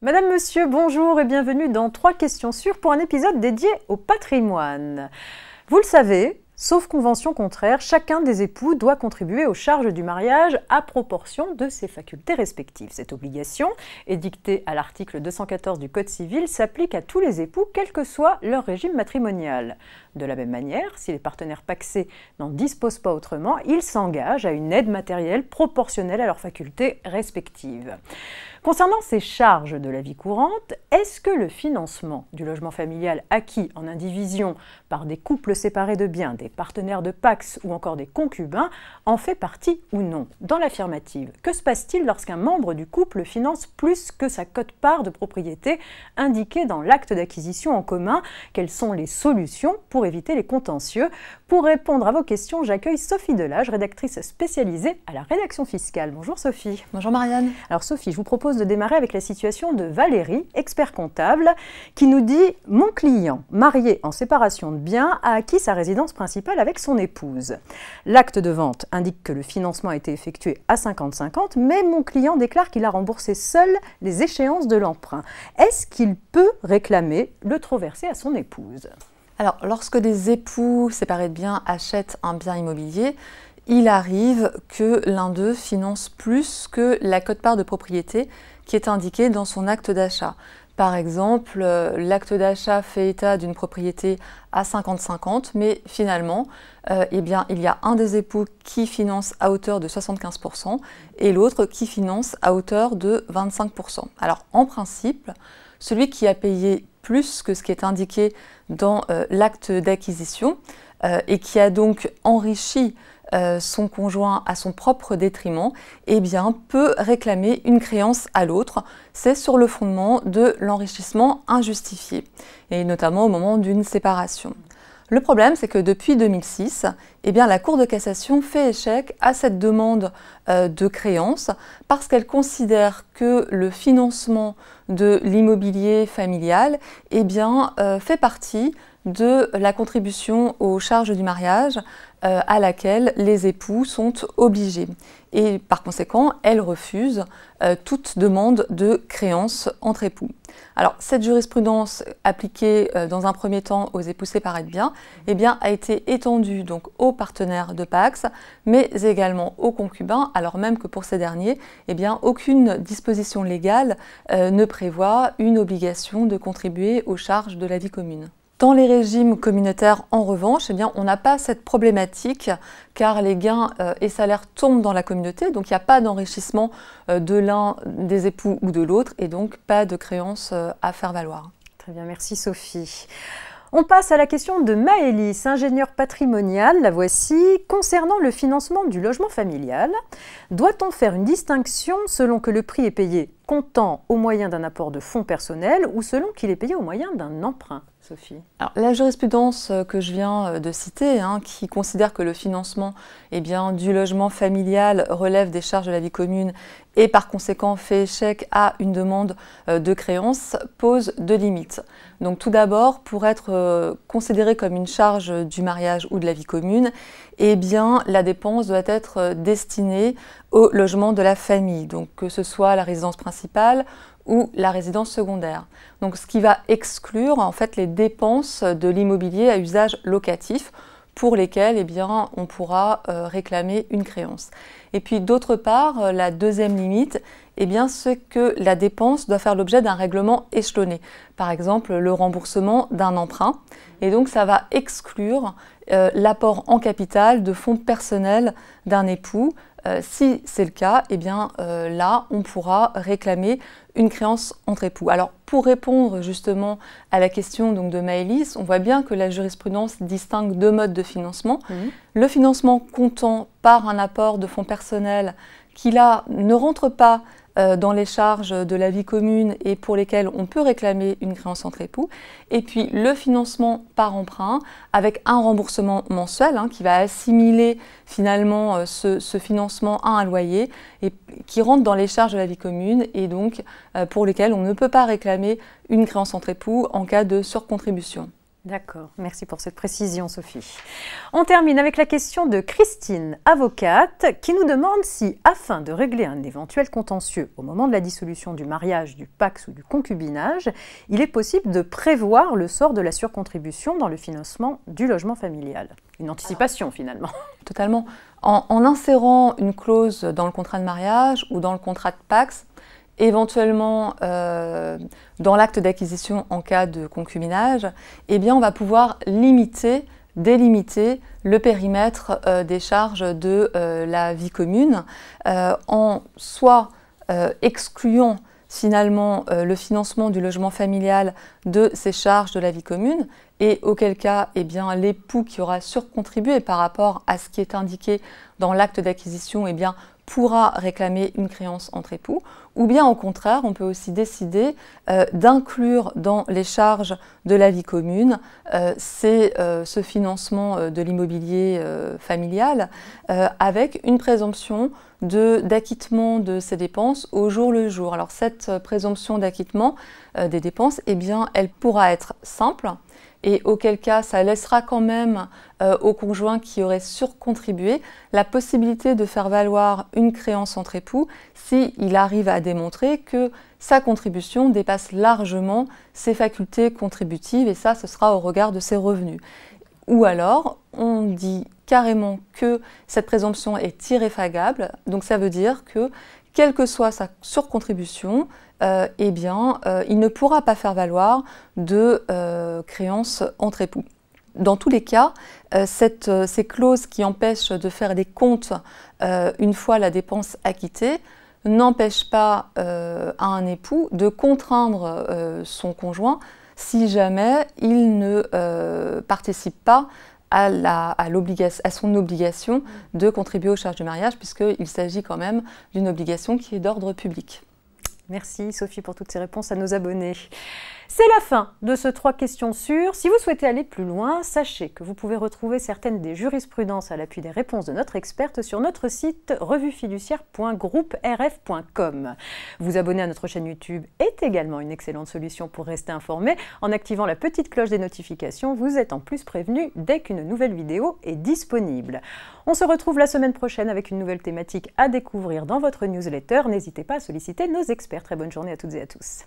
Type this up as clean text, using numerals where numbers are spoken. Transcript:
Madame, Monsieur, bonjour et bienvenue dans 3 questions sûres pour un épisode dédié au patrimoine. Vous le savez, sauf convention contraire, chacun des époux doit contribuer aux charges du mariage à proportion de ses facultés respectives. Cette obligation, édictée à l'article 214 du Code civil, s'applique à tous les époux, quel que soit leur régime matrimonial. De la même manière, si les partenaires pacsés n'en disposent pas autrement, ils s'engagent à une aide matérielle proportionnelle à leurs facultés respectives. Concernant ces charges de la vie courante, est-ce que le financement du logement familial acquis en indivision par des couples séparés de biens, des partenaires de Pacs ou encore des concubins en fait partie ou non? Dans l'affirmative, que se passe-t-il lorsqu'un membre du couple finance plus que sa quote-part de propriété indiquée dans l'acte d'acquisition en commun? Quelles sont les solutions pour éviter les contentieux? Pour répondre à vos questions, j'accueille Sophie Delage, rédactrice spécialisée à la rédaction fiscale. Bonjour Sophie. Bonjour Marianne. Alors Sophie, je vous propose de démarrer avec la situation de Valérie, expert comptable, qui nous dit « Mon client, marié en séparation de biens, a acquis sa résidence principale avec son épouse. L'acte de vente indique que le financement a été effectué à 50-50, mais mon client déclare qu'il a remboursé seul les échéances de l'emprunt. Est-ce qu'il peut réclamer le trop versé à son épouse ?» Alors, lorsque des époux séparés de biens achètent un bien immobilier, il arrive que l'un d'eux finance plus que la quote-part de propriété qui est indiquée dans son acte d'achat. Par exemple, l'acte d'achat fait état d'une propriété à 50-50, mais finalement, il y a un des époux qui finance à hauteur de 75% et l'autre qui finance à hauteur de 25%. Alors, en principe, celui qui a payé plus que ce qui est indiqué dans l'acte d'acquisition et qui a donc enrichi son conjoint à son propre détriment, eh bien, peut réclamer une créance à l'autre. C'est sur le fondement de l'enrichissement injustifié, et notamment au moment d'une séparation. Le problème, c'est que depuis 2006, eh bien, la Cour de cassation fait échec à cette demande de créance parce qu'elle considère que le financement de l'immobilier familial eh bien, fait partie de la contribution aux charges du mariage à laquelle les époux sont obligés. Et par conséquent, elle refuse toute demande de créance entre époux. Alors, cette jurisprudence appliquée dans un premier temps aux époux séparés de biens, eh bien, a été étendue donc aux partenaires de Pacs, mais également aux concubins, alors même que pour ces derniers, eh bien, aucune disposition légale ne prévoit une obligation de contribuer aux charges de la vie commune. Dans les régimes communautaires, en revanche, eh bien, on n'a pas cette problématique car les gains et salaires tombent dans la communauté, donc il n'y a pas d'enrichissement de l'un des époux ou de l'autre et donc pas de créance à faire valoir. Très bien, merci Sophie. On passe à la question de Maëlys, ingénieure patrimoniale, la voici. Concernant le financement du logement familial, doit-on faire une distinction selon que le prix est payé comptant au moyen d'un apport de fonds personnels ou selon qu'il est payé au moyen d'un emprunt, Sophie? Alors, la jurisprudence que je viens de citer, qui considère que le financement du logement familial relève des charges de la vie commune et par conséquent fait échec à une demande de créance, pose deux limites. Donc tout d'abord, pour être considéré comme une charge du mariage ou de la vie commune, eh bien, la dépense doit être destinée au logement de la famille, donc que ce soit la résidence principale ou la résidence secondaire. Donc ce qui va exclure en fait les dépenses de l'immobilier à usage locatif pour lesquelles eh bien, on pourra réclamer une créance. Et puis d'autre part, la deuxième limite, eh bien, c'est que la dépense doit faire l'objet d'un règlement échelonné. Par exemple, le remboursement d'un emprunt. Et donc ça va exclure l'apport en capital de fonds personnels d'un époux. Si c'est le cas, eh bien, là, on pourra réclamer une créance entre époux. Alors, pour répondre justement à la question donc, de Maëlys, on voit bien que la jurisprudence distingue deux modes de financement. Le financement comptant par un apport de fonds personnels qui, là, ne rentre pas dans les charges de la vie commune et pour lesquelles on peut réclamer une créance entre époux. Et puis le financement par emprunt avec un remboursement mensuel qui va assimiler finalement ce financement à un loyer et qui rentre dans les charges de la vie commune et donc pour lesquelles on ne peut pas réclamer une créance entre époux en cas de surcontribution. D'accord, merci pour cette précision Sophie. On termine avec la question de Christine, avocate, qui nous demande si, afin de régler un éventuel contentieux au moment de la dissolution du mariage, du PACS ou du concubinage, il est possible de prévoir le sort de la surcontribution dans le financement du logement familial. Une anticipation finalement. Totalement. En insérant une clause dans le contrat de mariage ou dans le contrat de PACS, éventuellement dans l'acte d'acquisition en cas de concubinage, eh bien on va pouvoir délimiter le périmètre des charges de la vie commune en soit excluant finalement le financement du logement familial de ces charges de la vie commune, et auquel cas eh bien l'époux qui aura surcontribué par rapport à ce qui est indiqué dans l'acte d'acquisition eh bien pourra réclamer une créance entre époux, ou bien au contraire, on peut aussi décider d'inclure dans les charges de la vie commune ce financement de l'immobilier familial avec une présomption d'acquittement de ces dépenses au jour le jour. Alors cette présomption d'acquittement des dépenses, eh bien, elle pourra être simple, et auquel cas ça laissera quand même au conjoint qui aurait surcontribué la possibilité de faire valoir une créance entre époux s'il arrive à démontrer que sa contribution dépasse largement ses facultés contributives, et ça, ce sera au regard de ses revenus. Ou alors, on dit carrément que cette présomption est irréfragable, donc ça veut dire que, quelle que soit sa surcontribution, eh bien, il ne pourra pas faire valoir de créance entre époux. Dans tous les cas, ces clauses qui empêchent de faire des comptes une fois la dépense acquittée n'empêchent pas à un époux de contraindre son conjoint si jamais il ne participe pas à son obligation de contribuer aux charges du mariage, puisqu'il s'agit quand même d'une obligation qui est d'ordre public. Merci Sophie pour toutes ces réponses à nos abonnés. C'est la fin de ce 3 questions sûres. Si vous souhaitez aller plus loin, sachez que vous pouvez retrouver certaines des jurisprudences à l'appui des réponses de notre experte sur notre site revuefiduciaire.grouperf.com. Vous abonner à notre chaîne YouTube est également une excellente solution pour rester informé. En activant la petite cloche des notifications, vous êtes en plus prévenu dès qu'une nouvelle vidéo est disponible. On se retrouve la semaine prochaine avec une nouvelle thématique à découvrir dans votre newsletter. N'hésitez pas à solliciter nos experts. Très bonne journée à toutes et à tous.